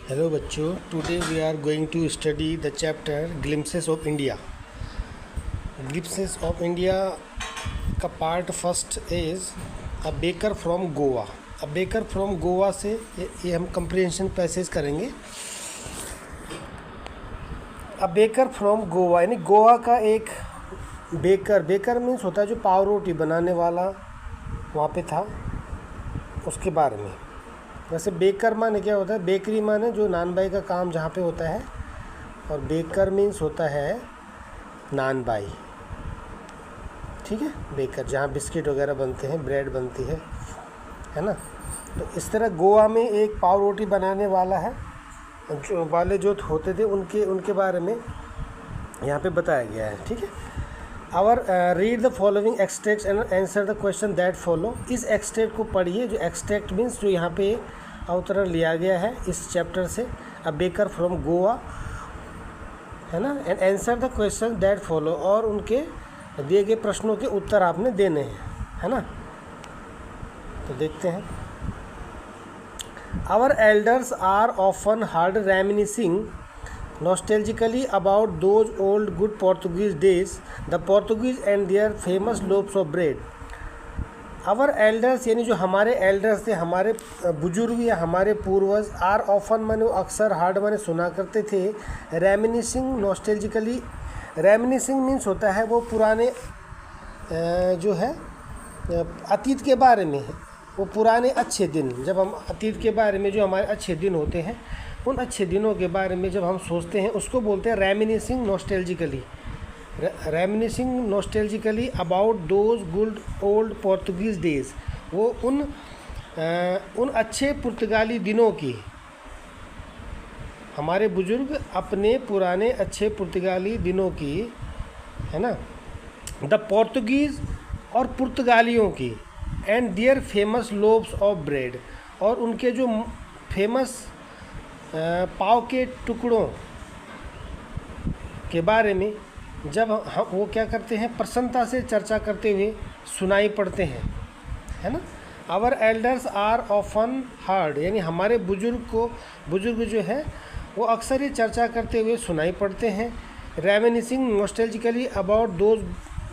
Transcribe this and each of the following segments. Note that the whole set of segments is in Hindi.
हेलो बच्चों, today we are going to study the chapter glimpses of India. Glimpses of India का part first is a baker from Goa. A baker from Goa से ये हम कंप्रिहेंशन पैसेज करेंगे। अ बेकर फ्रॉम गोवा यानी गोवा का एक बेकर मीन्स होता है जो पाव रोटी बनाने वाला वहाँ पे था, उसके बारे में। वैसे बेकर माने क्या होता है? बेकरी माने जो नान बाई का काम जहाँ पे होता है, और बेकर मीन्स होता है नान बाई। ठीक है, बेकर जहाँ बिस्किट वगैरह बनते हैं, ब्रेड बनती है ना। तो इस तरह गोवा में एक पाव रोटी बनाने वाला है, जो होते थे उनके बारे में यहाँ पे बताया गया है। ठीक है, read the following extracts and answer the question that follow. इस एक्सट्रैक्ट को पढ़िए। जो एक्सट्रैक्ट मीन्स जो यहाँ पे अवतरण लिया गया है इस चैप्टर से, अ बेकर फ्रॉम गोवा, है ना। And answer the question that follow, और उनके दिए गए प्रश्नों के उत्तर आपने देने हैं, है ना। तो देखते हैं। Our elders are often heard reminiscing nostalgically about those old good Portuguese days, the Portuguese and their famous loaves of bread. Our elders यानी जो हमारे एल्डर्स थे, हमारे बुजुर्ग या हमारे पूर्वज, आर ऑफन माने अक्सर, हार्ड माने सुना करते थे, रेमिनिसिंग नॉस्टैल्जिकली। रेमिनिसिंग मीन्स होता है वो पुराने जो है अतीत के बारे में, वो पुराने अच्छे दिन। जब हम अतीत के बारे में, जो हमारे अच्छे दिन होते हैं, उन अच्छे दिनों के बारे में जब हम सोचते हैं, उसको बोलते हैं reminiscing नॉस्टैल्जिकली। Reminiscing nostalgically about those good old Portuguese days. वो उन अच्छे पुर्तगाली दिनों की, हमारे बुजुर्ग अपने पुराने अच्छे पुर्तगाली दिनों की, है ना। द पोर्तुगीज़ और पुर्तगालियों की, and their famous loaves of bread, और उनके जो फेमस पाव के टुकड़ों के बारे में जब हम वो क्या करते हैं, प्रसन्नता से चर्चा करते हुए सुनाई पड़ते हैं, है ना। Our elders are often heard यानी हमारे बुजुर्ग जो है वो अक्सर ही चर्चा करते हुए सुनाई पड़ते हैं। Reminiscing nostalgically about those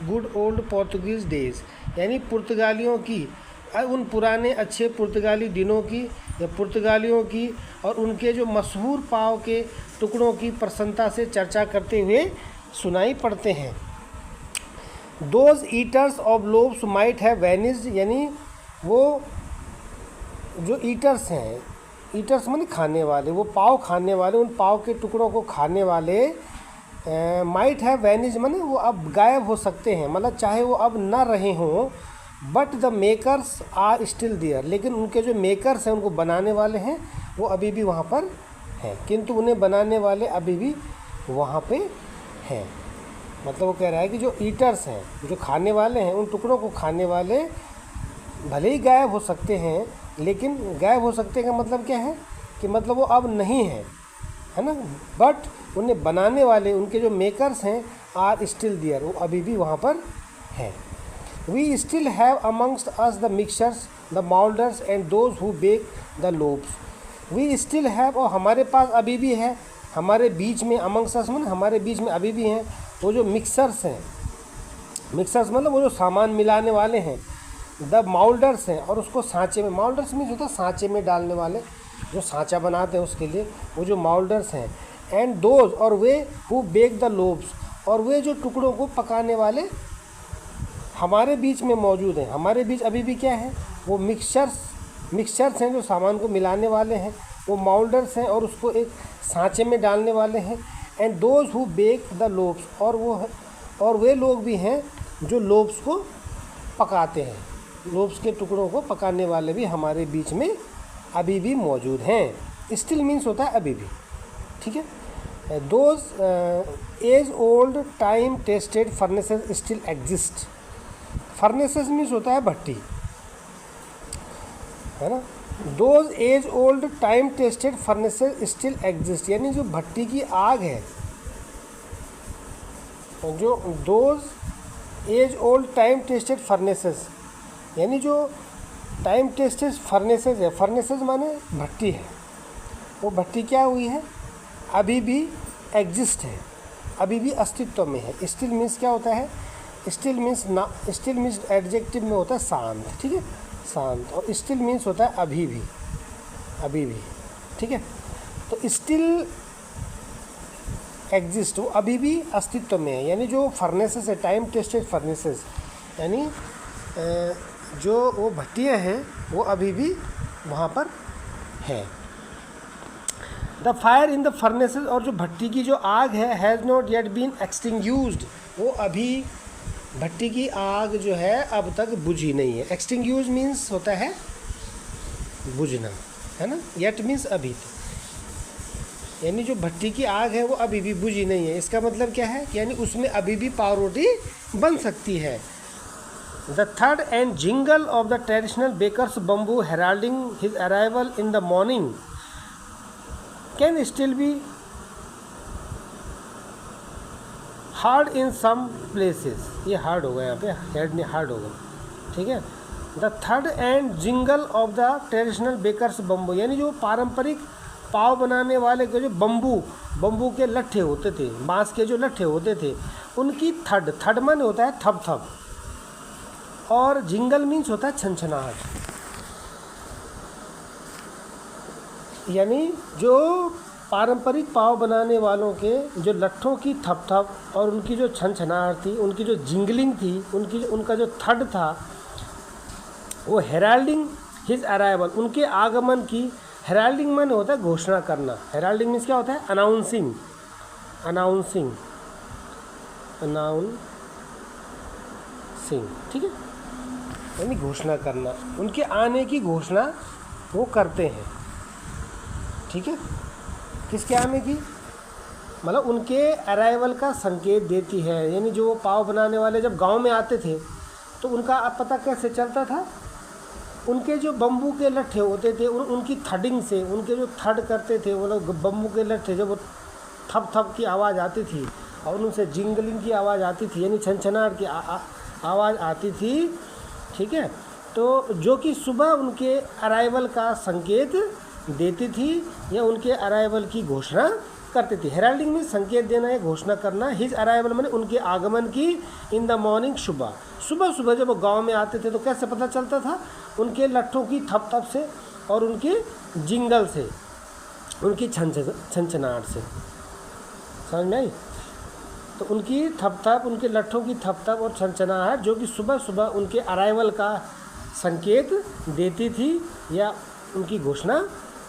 good old Portuguese days यानी पुर्तगालियों की, उन पुराने अच्छे पुर्तगाली दिनों की या पुर्तगालियों की, और उनके जो मशहूर पाव के टुकड़ों की प्रसन्नता से चर्चा करते हुए सुनाई पड़ते हैं। Those eaters of loaves might have vanished यानी वो जो ईटर्स हैं, ईटर्स माने खाने वाले, वो पाव खाने वाले, उन पाव के टुकड़ों को खाने वाले, माइट हैव वैनिस्ड माने वो अब गायब हो सकते हैं, मतलब चाहे वो अब ना रहे हों, but the makers are still there, लेकिन उनके जो मेकर्स हैं, उनको बनाने वाले हैं, वो अभी भी वहाँ पर हैं, किंतु उन्हें बनाने वाले अभी भी वहाँ पे हैं। मतलब वो कह रहा है कि जो ईटर्स हैं, जो खाने वाले हैं, उन टुकड़ों को खाने वाले भले ही गायब हो सकते हैं, लेकिन गायब हो सकते का मतलब क्या है कि मतलब वो अब नहीं हैं, है ना। बट उन्हें बनाने वाले, उनके जो मेकर्स हैं, आर स्टिल देयर, वो अभी भी वहाँ पर हैं। We still have amongst us the mixers, the molders and those who bake the loaves. We still have, और हमारे पास अभी भी है, हमारे बीच में, amongst us मतलब हमारे बीच में अभी भी हैं वो जो मिक्सर्स हैं। मिक्सर्स मतलब वो जो सामान मिलाने वाले हैं। द माउल्डर्स हैं, और उसको सांचे में, माउल्डर्स मीन्स होता है सांचे में डालने वाले, जो सांचा बनाते हैं उसके लिए, वो जो माउल्डर्स हैं। एंड दोज, और वे हु बेक द लोव्स, और वे जो टुकड़ों को पकाने वाले हमारे बीच में मौजूद हैं। हमारे बीच अभी भी क्या है, वो मिक्सचर्स हैं जो सामान को मिलाने वाले हैं, वो माउल्डर्स हैं और उसको एक सांचे में डालने वाले हैं। And those who bake the loaves, और वे लोग भी हैं जो लोव्स को पकाते हैं। लोव्स के टुकड़ों को पकाने वाले भी हमारे बीच में अभी भी मौजूद हैं। स्टिल मीन्स होता है अभी भी, ठीक है। Those age old time tested furnaces still exist. Furnaces means होता है भट्टी, है ना। Those age old time tested furnaces still exist यानी जो भट्टी की आग है, जो those age old time tested furnaces यानी जो टाइम टेस्टेड फर्नेसेस है, फर्नेसेस माने भट्टी है, वो भट्टी क्या हुई है, अभी भी एग्जिस्ट है, अभी भी अस्तित्व में है। स्टिल मीन्स क्या होता है, स्टिल मीन्स एडजेक्टिव में होता है शांत, ठीक है, शांत। और स्टिल मीन्स होता है अभी भी, अभी भी, ठीक है। तो स्टिल एग्जिस्ट, वो अभी भी अस्तित्व में है। यानी जो फर्नेसेस है, टाइम टेस्टेड फर्नेसेस, यानी जो वो भट्टियाँ हैं वो अभी भी वहाँ पर है। The fire in the furnaces, और जो भट्टी की जो आग है, हैज़ नॉट येट बीन एक्सटिंग्यूज्ड, वो अभी भट्टी की आग जो है अब तक बुझी नहीं है। एक्सटिंग्यूज मीन्स होता है बुझना, है ना। येट मीन्स अभी, यानी जो भट्टी की आग है वो अभी भी बुझी नहीं है। इसका मतलब क्या है, यानी उसमें अभी भी पाव रोटी बन सकती है। The third and jingle of the traditional bakers bamboo heralding his arrival in the morning can still be heard in some places. ये हार्ड होगा, यहाँ पे हेड नहीं, हार्ड होगा, ठीक है। The third and jingle of the traditional bakers bamboo, यानी जो पारंपरिक पाव बनाने वाले के जो बम्बू के लट्ठे होते थे, बांस के जो लट्ठे होते थे, उनकी थड माने होता है थप थप, और जिंगल मीन्स होता है छनछनाहट। यानी जो पारंपरिक पाव बनाने वालों के जो लट्ठों की थप थप और उनकी जो छनछनाहट थी, उनकी जो जिंगलिंग थी, उनका जो थड था, वो हेराल्डिंग हिज अराइवल, उनके आगमन की। हेराल्डिंग माने होता है घोषणा करना। हेराल्डिंग मीन्स क्या होता है, अनाउंसिंग, ठीक है, यानी घोषणा करना। उनके आने की घोषणा वो करते हैं, ठीक है। किसके आने की, मतलब उनके अराइवल का संकेत देती है। यानी जो वो पाव बनाने वाले जब गांव में आते थे तो उनका पता कैसे चलता था, उनके जो बम्बू के लट्ठे होते थे उनकी थडिंग से, उनके जो थड करते थे वो लोग बम्बू के लट्ठे, जब वो थप थप की आवाज़ आती थी और उनसे जिंगलिंग की आवाज़ आती थी, यानी छनछनाहट की आवाज़ आती थी, ठीक है। तो जो कि सुबह उनके अराइवल का संकेत देती थी या उनके अराइवल की घोषणा करती थी। हेराल्डिंग में संकेत देना या घोषणा करना। हिज अराइवल मैंने उनके आगमन की। इन द मॉर्निंग, सुबह जब वो गांव में आते थे तो कैसे पता चलता था, उनके लट्ठों की थप थप से और उनके जिंगल से, उनकी छनछनाहट से। समझ में आई। तो उनकी थप थप, उनके लट्ठों की थप थप और छनछनाहट जो कि सुबह उनके अराइवल का संकेत देती थी या उनकी घोषणा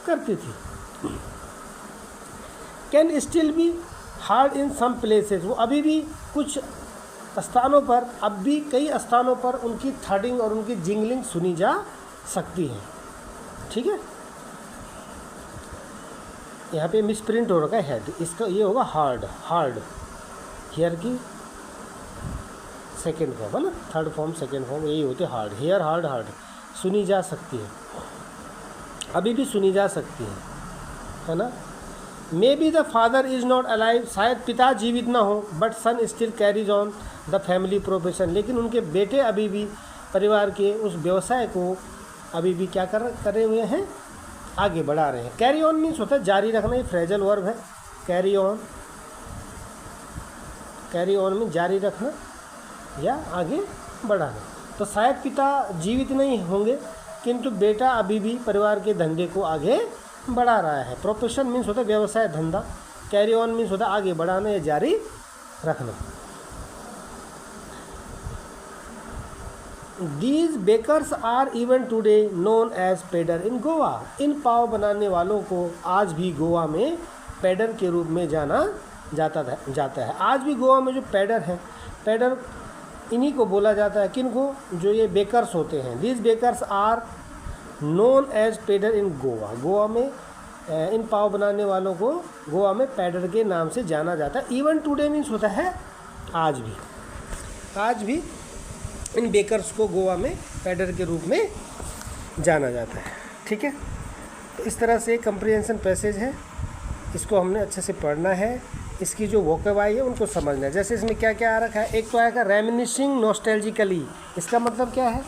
करती थी। Can still be heard in some places, वो अभी भी कुछ स्थानों पर, अब भी कई स्थानों पर उनकी थर्डिंग और उनकी जिंगलिंग सुनी जा सकती है, ठीक है। यहाँ पे मिसप्रिंट हो रखा है हेड, इसका ये होगा हार्ड हेयर की सेकेंड फॉर्म है ना, थर्ड फॉर्म सेकेंड फॉर्म यही होती है हार्ड। हेयर हार्ड सुनी जा सकती है, अभी भी सुनी जा सकती है ना। Maybe the father is not alive, शायद पिता जीवित ना हो, but son still carries on the family profession, लेकिन उनके बेटे अभी भी परिवार के उस व्यवसाय को अभी भी क्या करे हुए हैं, आगे बढ़ा रहे हैं। कैरी ऑन मीन्स होता है जारी रखना, ये फ्रेजल वर्ब है। कैरी ऑन मीन्स जारी रखना या आगे बढ़ाना। तो शायद पिता जीवित नहीं होंगे किंतु बेटा अभी भी परिवार के धंधे को आगे बढ़ा रहा है। प्रोफेशन मीन्स होता है व्यवसाय, धंधा। कैरी ऑन मीन्स होता है आगे बढ़ाना या जारी रखना। These bakers are even today known as pader in Goa, इन पाव बनाने वालों को आज भी गोवा में पेडर के रूप में जाना जाता है। आज भी गोवा में जो पेडर है, पेडर इन्हीं को बोला जाता है। किन को, जो ये बेकर्स होते हैं। These bakers are known as pader in Goa में इन पाव बनाने वालों को गोवा में पेडर के नाम से जाना जाता है। इवन टुडे मीन्स होता है आज भी इन बेकर्स को गोवा में पेडर के रूप में जाना जाता है, ठीक है। तो इस तरह से कंप्रिहेंशन पैसेज है, इसको हमने अच्छे से पढ़ना है। इसकी जो वोकेबुलरी है उनको समझना है। जैसे इसमें क्या क्या आ रखा है, एक तो आएगा रेमिनिशिंग नॉस्टैल्जिकली, इसका मतलब क्या है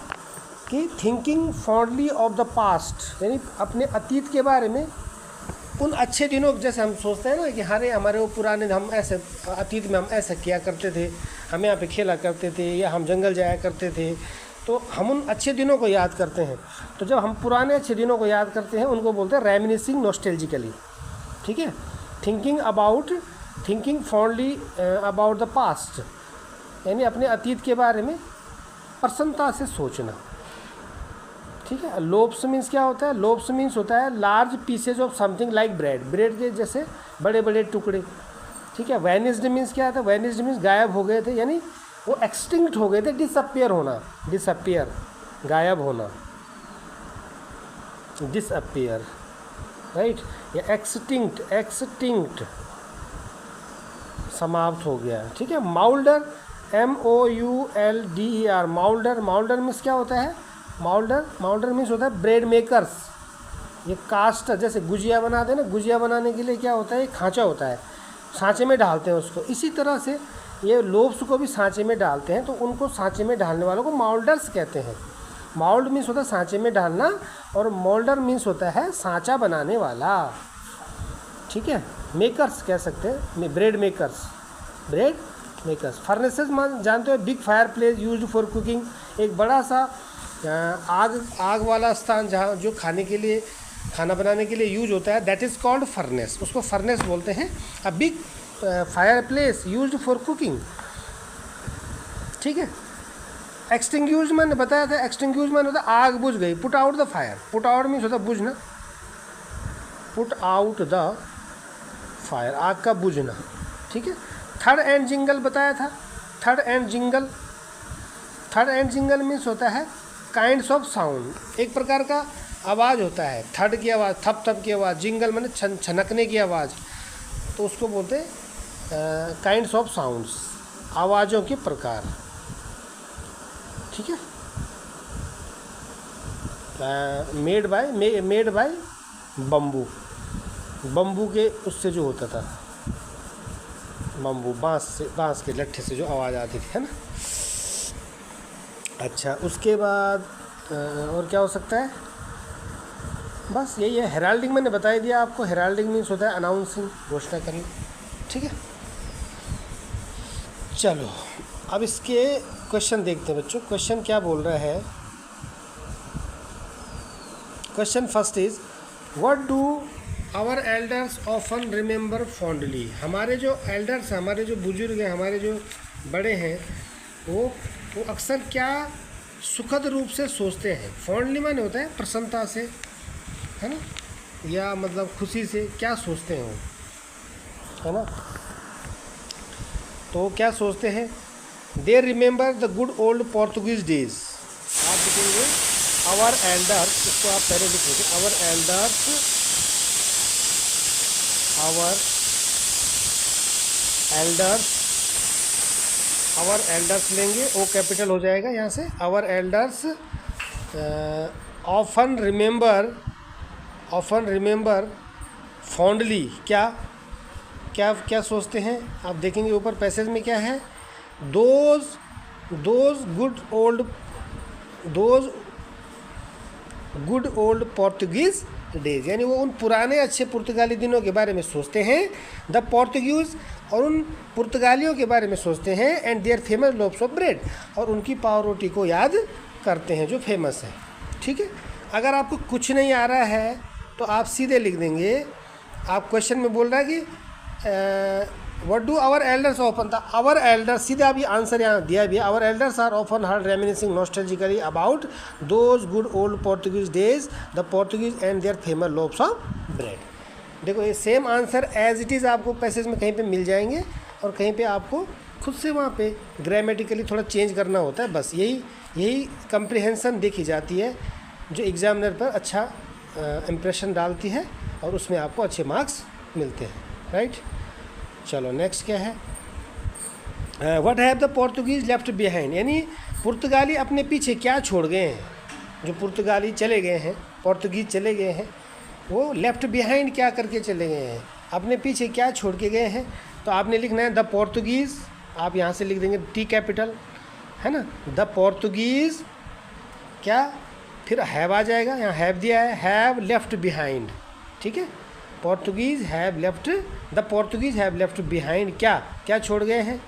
कि thinking fondly of the past, यानी अपने अतीत के बारे में उन अच्छे दिनों, जैसे हम सोचते हैं ना कि अरे हमारे वो पुराने, हम ऐसे अतीत में हम ऐसा किया करते थे, हम यहाँ पे खेला करते थे या हम जंगल जाया करते थे, तो हम उन अच्छे दिनों को याद करते हैं। तो जब हम पुराने अच्छे दिनों को याद करते हैं उनको बोलते हैं रेमिनिसिंग नॉस्टैल्जिकली। ठीक है, thinking fondly about the past, यानी अपने अतीत के बारे में प्रसन्नता से सोचना। ठीक है, लोब्स मीन्स क्या होता है? लोब्स मीन्स होता है large pieces of something like bread के जैसे बड़े बड़े टुकड़े। ठीक है, वैनिस्ड मीन्स क्या था? वैनिस्ड मीन्स गायब हो गए थे, यानी वो एक्सटिंक्ट हो गए थे। डिसअपियर होना, डिसअपियर गायब होना, डिसअपियर, राइट, या एक्सटिंक्ट समाप्त हो गया। ठीक है, माउल्डर MOULDER, माउल्डर मीन्स क्या होता है? माउल्डर मीन्स होता है ब्रेड मेकर्स। ये कास्ट, जैसे गुजिया बनाते हैं ना, गुजिया बनाने के लिए क्या होता है? एक खांचा होता है, सांचे में डालते हैं उसको। इसी तरह से ये लोब्स को भी सांचे में डालते हैं, तो उनको सांचे में डालने वालों को माउल्डर्स कहते हैं। माउल्ड मीन्स होता है सांचे में डालना, और मोल्डर मीन्स होता है सांचा बनाने वाला। ठीक है, मेकर्स कह सकते हैं, ब्रेड मेकर्स। फर्नेसेस जानते हो, big fire place used for cooking, एक बड़ा सा आग वाला स्थान जहाँ जो खाना बनाने के लिए यूज होता है, दैट इज़ कॉल्ड फर्नेस, उसको फर्नेस बोलते हैं। A big fire place used for cooking. ठीक है, एक्सटिंग्यूश मैंने बताया था, एक्सटिंग्यूश मैंने होता है आग बुझ गई, put out the fire. Put out means होता है बुझना, पुट आउट द फायर, आग का बुझना। ठीक है, थर्ड एंड जिंगल बताया था। थर्ड एंड जिंगल मीन्स होता है काइंड्स ऑफ साउंड, एक प्रकार का आवाज़ होता है। थर्ड की आवाज़, थप थप की आवाज़, जिंगल मैंने छनकने की आवाज़, तो उसको बोलते हैं काइंड्स ऑफ साउंड्स, आवाज़ों के प्रकार। ठीक है, मेड बाय बम्बू के उससे जो होता था, बम्बू बांस के लट्ठे से जो आवाज़ आती थी, है ना। अच्छा, उसके बाद और क्या हो सकता है? बस यही है। हेराल्डिंग मैंने बता ही दिया आपको। हेराल्डिंग मीन्स होता है अनाउंसिंग, घोषणा करना। ठीक है, चलो अब इसके क्वेश्चन देखते हैं बच्चों। क्वेश्चन क्या बोल रहा है? Question first is, what do our elders often remember fondly. हमारे जो एल्डर्स, हमारे जो बुजुर्ग हैं, हमारे जो बड़े हैं, वो अक्सर क्या सुखद रूप से सोचते हैं। फॉन्डली माने होता है प्रसन्नता से, है ना, या मतलब खुशी से क्या सोचते हैं वो, है ना। तो क्या सोचते हैं? They remember the good old Portuguese days. आप लिखेंगे आवर एल्डर्स, इसको आप पहले लिखेंगे आवर एल्डर्स लेंगे, ओ कैपिटल हो जाएगा यहाँ से। Our elders often remember fondly, क्या सोचते हैं? आप देखेंगे ऊपर पैसेज में क्या है? Those good old Portuguese days, यानी वो उन पुराने अच्छे पुर्तगाली दिनों के बारे में सोचते हैं। द पोर्तुगीज, और उन पुर्तगालियों के बारे में सोचते हैं। And their famous loaves of bread, और उनकी पाव रोटी को याद करते हैं जो फेमस है। ठीक है, अगर आपको कुछ नहीं आ रहा है तो आप सीधे लिख देंगे, आप क्वेश्चन में बोल रहा है कि what do our elders often, the our elders, सीधे आप ये आंसर यहाँ दिया भी, our elders are often heard reminiscing nostalgically about those good old Portuguese days, the Portuguese and their famous loaves of bread. देखो ये same answer as it is आपको पैसेज में कहीं पे मिल जाएंगे, और कहीं पे आपको खुद से वहाँ पे ग्रामेटिकली थोड़ा चेंज करना होता है। बस यही कंप्रिहेंसन देखी जाती है जो एग्जामिनर पर अच्छा इम्प्रेशन डालती है, और उसमें आपको अच्छे मार्क्स मिलते हैं, राइट। चलो नेक्स्ट क्या है? What have the Portuguese left behind, यानी पुर्तगाली अपने पीछे क्या छोड़ गए हैं। जो पुर्तगाली चले गए हैं, पोर्तुगीज चले गए हैं, वो लेफ्ट बिहाइंड क्या करके चले गए हैं, अपने पीछे क्या छोड़ के गए हैं। तो आपने लिखना है द पोर्तुगीज, आप यहाँ से लिख देंगे टी कैपिटल, है ना। द पोर्तुगीज क्या, फिर हैव आ जाएगा, यहाँ हैव दिया है, हैव लेफ्ट बिहाइंड। ठीक है, Portuguese have left, the Portuguese have left behind, क्या क्या छोड़ गए हैं?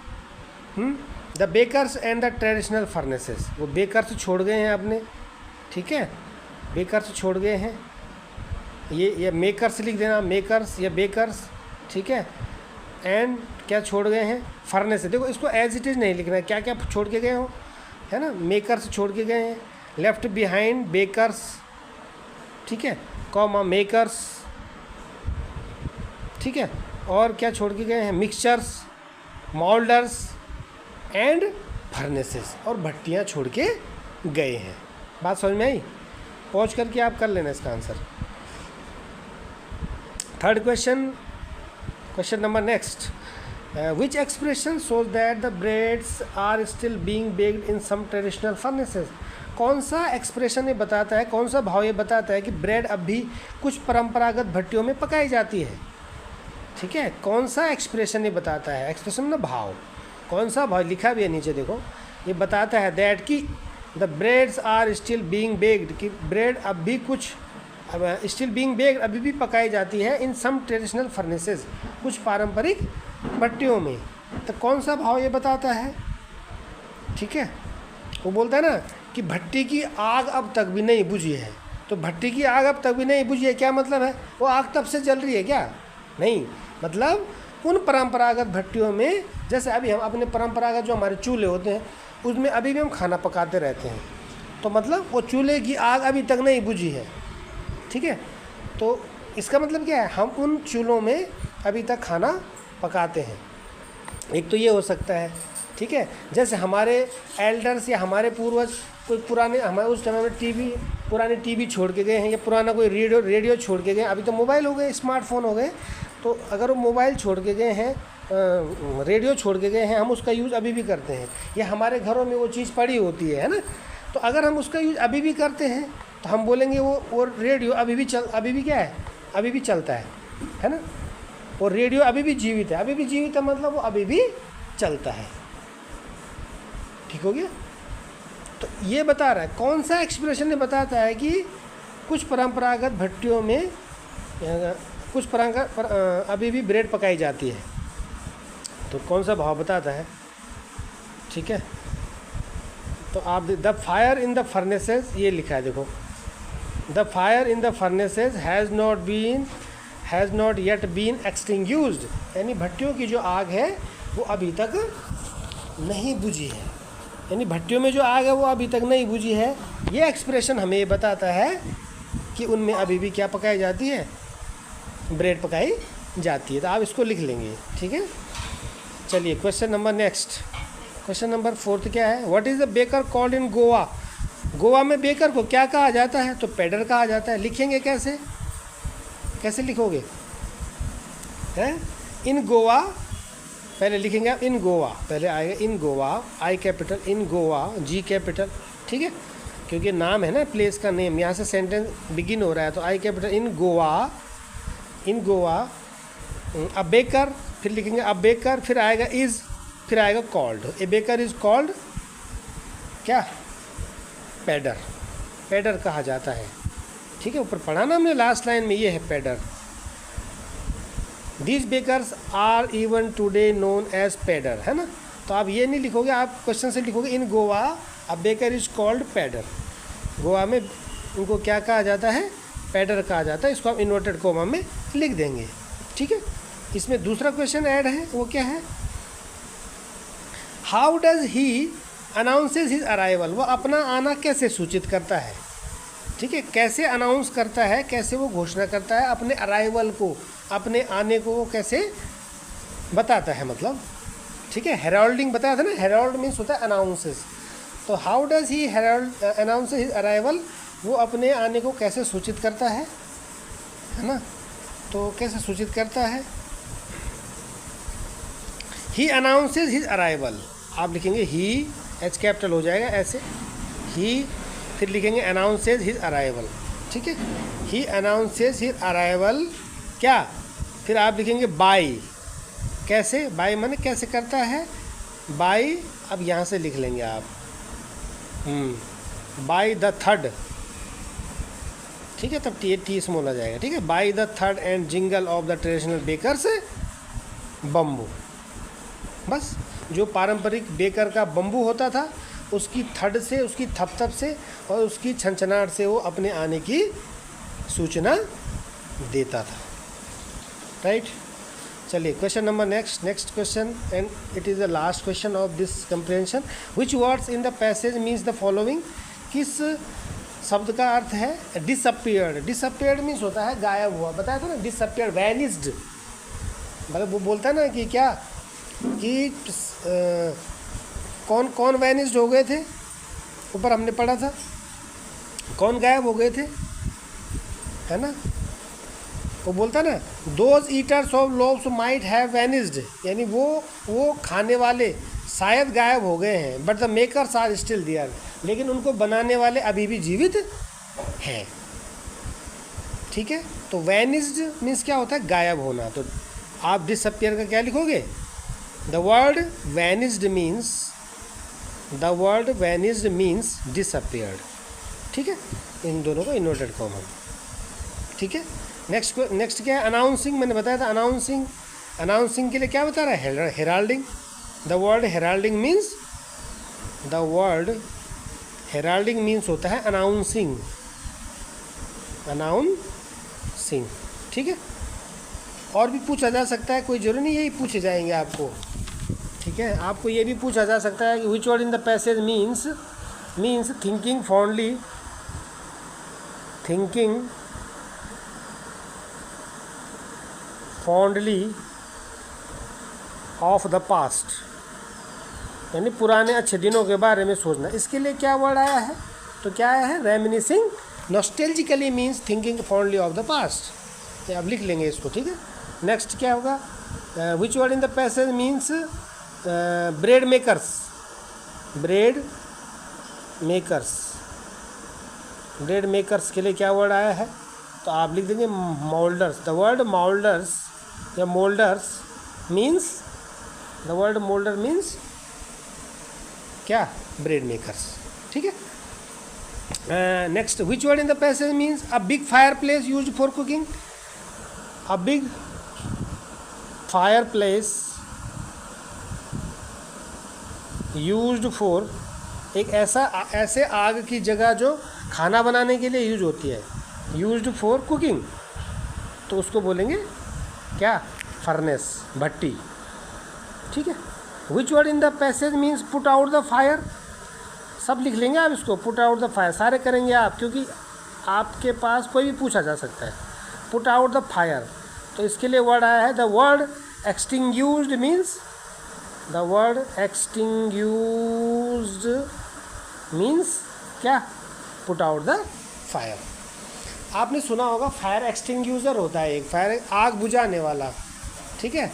The bakers and the traditional furnaces, वो बेकर्स छोड़ गए हैं अपने, ठीक है, बेकर्स छोड़ गए हैं। ये मेकर्स लिख देना, मेकर्स या बेकर्स, ठीक है। एंड क्या छोड़ गए हैं? फर्नेस। देखो इसको एज इट इज़ नहीं लिखना है, क्या क्या छोड़ के गए हो, है ना। मेकर्स छोड़ के गए हैं, लेफ्ट बिहाइंड बेकर्स, ठीक है, कॉमा मेकर्स, ठीक है। और क्या छोड़ के गए हैं? मिक्सचर्स, मोल्डर्स एंड फर्नेसेस, और भट्टियाँ छोड़ के गए हैं। बात समझ में आई? पहुँच करके आप कर लेना इसका answer. Third question, question number next, which expression shows that the breads are still being baked in some traditional furnaces. कौन सा एक्सप्रेशन ये बताता है, कौन सा भाव ये बताता है कि ब्रेड अब भी कुछ परंपरागत भट्टियों में पकाई जाती है, ठीक है। कौन सा एक्सप्रेशन ये बताता है? एक्सप्रेशन ना भाव, कौन सा भाव लिखा भी है नीचे देखो, ये बताता है दैट कि the breads are still being baked, कि ब्रेड अब भी कुछ स्टिल बीइंग बेक्ड अभी भी पकाई जाती है इन सम ट्रेडिशनल फर्नेसेस, कुछ पारंपरिक भट्टियों में। तो कौन सा भाव ये बताता है, ठीक है। वो बोलता है ना कि भट्टी की आग अब तक भी नहीं बुझी है, तो भट्टी की आग अब तक भी नहीं बुझी है, क्या मतलब है? वो आग तब से जल रही है क्या? नहीं, मतलब उन परंपरागत भट्टियों में, जैसे अभी हम अपने परंपरागत जो हमारे चूल्हे होते हैं उसमें अभी भी हम खाना पकाते रहते हैं, तो मतलब वो चूल्हे की आग अभी तक नहीं बुझी है, ठीक है। तो इसका मतलब क्या है? हम उन चूल्हों में अभी तक खाना पकाते हैं। एक तो ये हो सकता है, ठीक है। जैसे हमारे एल्डर्स या हमारे पूर्वज कोई पुराने, हमारे उस समय में पुराने टीवी छोड़ के गए हैं, या पुराना कोई रेडियो छोड़ के गए। अभी तो मोबाइल हो गए, स्मार्टफोन हो गए, तो अगर वो मोबाइल छोड़ के गए हैं, रेडियो छोड़ के गए हैं, हम उसका यूज़ अभी भी करते हैं, या हमारे घरों में वो चीज़ पड़ी होती है ना। तो अगर हम उसका यूज़ अभी भी करते हैं तो हम बोलेंगे वो रेडियो अभी भी क्या है? अभी भी चलता है ना। और रेडियो अभी भी जीवित है, अभी भी जीवित है मतलब वो अभी भी चलता है, ठीक हो गया। तो ये बता रहा है, कौन सा एक्सप्रेशन ने बताता है कि कुछ परंपरागत भट्टियों में कुछ परंपरागत अभी भी ब्रेड पकाई जाती है, तो कौन सा भाव बताता है, ठीक है। तो आप the fire in the furnaces, ये लिखा है देखो, the fire in the furnaces has not yet been extinguished, यानी भट्टियों की जो आग है वो अभी तक नहीं बुझी है, यानी भट्टियों में जो आग है वो अभी तक नहीं बुझी है। ये एक्सप्रेशन हमें ये बताता है कि उनमें अभी भी क्या पकाई जाती है? ब्रेड पकाई जाती है। तो आप इसको लिख लेंगे, ठीक है। चलिए question number next, question number 4 क्या है? What is the baker called in Goa. Goa में बेकर को क्या कहा जाता है? तो पेडर कहा जाता है। लिखेंगे कैसे, कैसे लिखोगे? हैं? इन गोवा पहले लिखेंगे आप, इन गोवा पहले आएगा, in Goa, I capital, in Goa, G capital, ठीक है, क्योंकि नाम है ना प्लेस का नेम, यहाँ से सेंटेंस बिगिन हो रहा है, तो आई capital, in Goa a baker, फिर लिखेंगे अ बेकर, फिर आएगा इज़, फिर आएगा called. A baker is called क्या? पेडर, पेडर कहा जाता है, ठीक है। ऊपर पढ़ा ना हमने लास्ट लाइन में, ये है pader. These bakers are even today known as pader, है ना। तो आप ये नहीं लिखोगे, आप क्वेश्चन से लिखोगे in Goa a baker is called pader. Goa में उनको क्या कहा जाता है? पेडर कहा जाता है। इसको आप इन्वर्टेड कोमा में लिख देंगे, ठीक है। इसमें दूसरा क्वेश्चन ऐड है, वो क्या है? How does he announces his arrival, वो अपना आना कैसे सूचित करता है, ठीक है। कैसे अनाउंस करता है, कैसे वो घोषणा करता है अपने अराइवल को, अपने आने को वो कैसे बताता है, मतलब, ठीक है। हेराल्डिंग बताया था ना, हेराल्ड मीन्स होता है अनाउंसेस। तो how does he Herald announce his arrival, वो अपने आने को कैसे सूचित करता है ना। तो कैसे सूचित करता है? ही अनाउंसेज हिज अराइवल, आप लिखेंगे ही, एच कैपिटल हो जाएगा ऐसे, ही, फिर लिखेंगे अनाउंसेज हिज अराइवल, ठीक है। ही अनाउंसेज हिज अराइवल क्या? फिर आप लिखेंगे बाय, कैसे? बाय माने कैसे करता है? बाय, अब यहाँ से लिख लेंगे आप, बाय द थर्ड, ठीक है, तब टी स्मॉल आ जाएगा। ठीक है, by the third and jingle of the traditional bakers bamboo. बस जो पारंपरिक बेकर का बम्बू होता था उसकी थड़ से, उसकी थप से और उसकी छनछनाहट से वो अपने आने की सूचना देता था। राइट, चलिए question number next question, and it is the last question of this comprehension. Which words in the passage means the following? किस शब्द का अर्थ है डिसअपियर्ड? डिसअपियर्ड मीन्स होता है गायब हुआ, बताया था ना, डिसअपियर्ड, वैनिस्ड। मतलब वो बोलता है ना कि क्या कि कौन कौन वैनिस्ड हो गए थे, ऊपर हमने पढ़ा था, कौन गायब हो गए थे, है ना। वो बोलता ना, those eaters of loaves might have vanished, यानी वो खाने वाले शायद गायब हो गए हैं, but the makers are still there, लेकिन उनको बनाने वाले अभी भी जीवित हैं। ठीक है, तो वैनिस्ड मीन्स क्या होता है? गायब होना। तो आप डिसअपियर का क्या लिखोगे? The word vanished means disappeared. ठीक है, इन दोनों को इन्वर्टेड कॉमन। ठीक है, नेक्स्ट क्या है? अनाउंसिंग। मैंने बताया था अनाउंसिंग के लिए क्या बता रहा है? Heralding. The word heralding means होता है अनाउंसिंग। ठीक है, और भी पूछा जा सकता है, कोई जरूरी नहीं यही पूछे जाएंगे आपको। ठीक है, आपको ये भी पूछा जा सकता है कि विच word in the passage means thinking fondly of the past, यानी पुराने अच्छे दिनों के बारे में सोचना। इसके लिए क्या वर्ड आया है? तो क्या आया है? Reminiscing नॉस्टैल्जिकली means thinking fondly of the past. आप लिख लेंगे इसको। ठीक है, नेक्स्ट क्या होगा? विच word in the passage means bread makers के लिए क्या वर्ड आया है? तो आप लिख देंगे मोल्डर्स। द वर्ड मोल्डर्स या मोल्डर्स मीन्स क्या? Bread makers. ठीक है, next, which word in the passage means a big fire place used for cooking. A big fire place used for, एक ऐसे आग की जगह जो खाना बनाने के लिए यूज होती है, यूज्ड फॉर कुकिंग, तो उसको बोलेंगे क्या? फर्नेस, भट्टी। ठीक है, विच word in the passage means put out the fire. सब लिख लेंगे आप इसको, पुट आउट द फायर सारे करेंगे आप, क्योंकि आपके पास कोई भी पूछा जा सकता है। पुट आउट द फायर, तो इसके लिए वर्ड आया है द वर्ड एक्सटिंग्यूज्ड मीन्स क्या? Put out the fire. आपने सुना होगा फायर एक्सटिंग्यूजर होता है एक, फायर आग बुझाने वाला। ठीक है,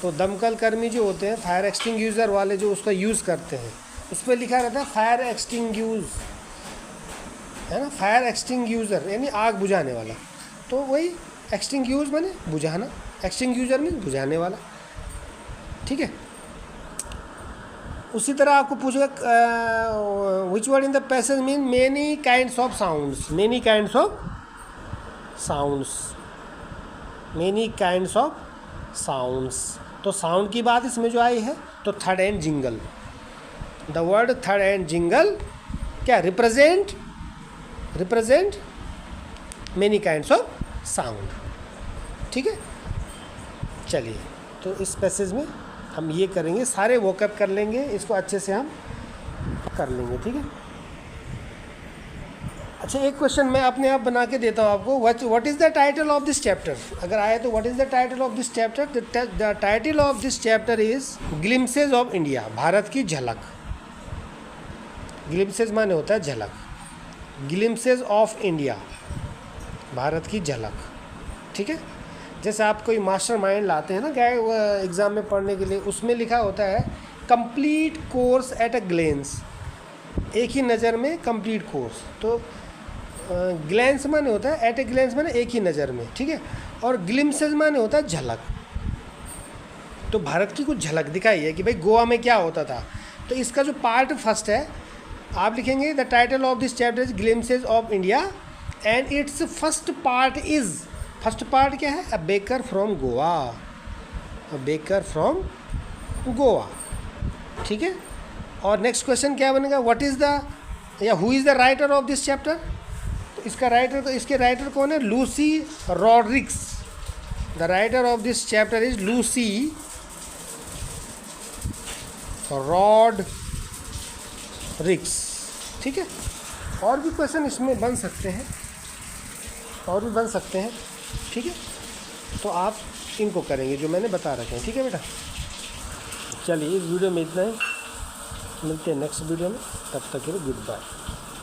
तो दमकल कर्मी जो होते हैं, फायर एक्सटिंग्यूजर वाले जो उसका यूज़ करते हैं, उस पर लिखा रहता है फायर एक्सटिंग्यूज, है ना, फायर एक्सटिंग्यूजर यानी आग बुझाने वाला। तो वही एक्सटिंग्यूज माने बुझाना, एक्सटिंग्यूजर मीन बुझाने वाला। ठीक है, उसी तरह आपको पूछेगा which word in the passage mean many kinds of sounds. तो साउंड की बात इसमें जो आई है, तो थर्ड एंड जिंगल। द वर्ड थर्ड एंड जिंगल क्या? Represent many kinds of sound. ठीक है, चलिए, तो इस पैसेज में हम ये करेंगे, सारे वोकअप कर लेंगे, इसको अच्छे से हम कर लेंगे। ठीक है, अच्छा एक क्वेश्चन मैं अपने आप बना के देता हूँ आपको। What is the title of this chapter? अगर आए तो what is the title of this chapter? The title of this chapter is glimpses of India, Bharat की झलक। ग्लिम्सेज माने होता है झलक, ग्लिम्सेज ऑफ इंडिया, भारत की झलक। ठीक है, जैसे आप कोई मास्टर माइंड लाते हैं ना क्या एग्ज़ाम में पढ़ने के लिए, उसमें लिखा होता है complete course at a glens, एक ही नज़र में कंप्लीट कोर्स। तो ग्लेंस माने होता है, एट ए ग्लेंस माने एक ही नज़र में। ठीक है, और ग्लिम्सेज माने होता है झलक। तो भारत की कुछ झलक दिखाई है कि भाई गोवा में क्या होता था। तो इसका जो पार्ट फर्स्ट है आप लिखेंगे the title of this chapter is glimpses of India and it's first part is, first part क्या है? अ baker from Goa, a baker from Goa, ठीक है। और नेक्स्ट क्वेश्चन क्या बनेगा? व्हाट इज़ द या who is the writer of this chapter? तो इसका राइटर, तो इसके राइटर कौन है? Lucy Rodrigues. The writer of this chapter is Lucy Rodrigues, ठीक है। और भी क्वेश्चन इसमें बन सकते हैं, और भी बन सकते हैं, ठीक है। तो आप इनको करेंगे जो मैंने बता रखे हैं, ठीक है बेटा। चलिए इस वीडियो में इतना ही, मिलते हैं नेक्स्ट वीडियो में, तब तक के लिए गुड बाय।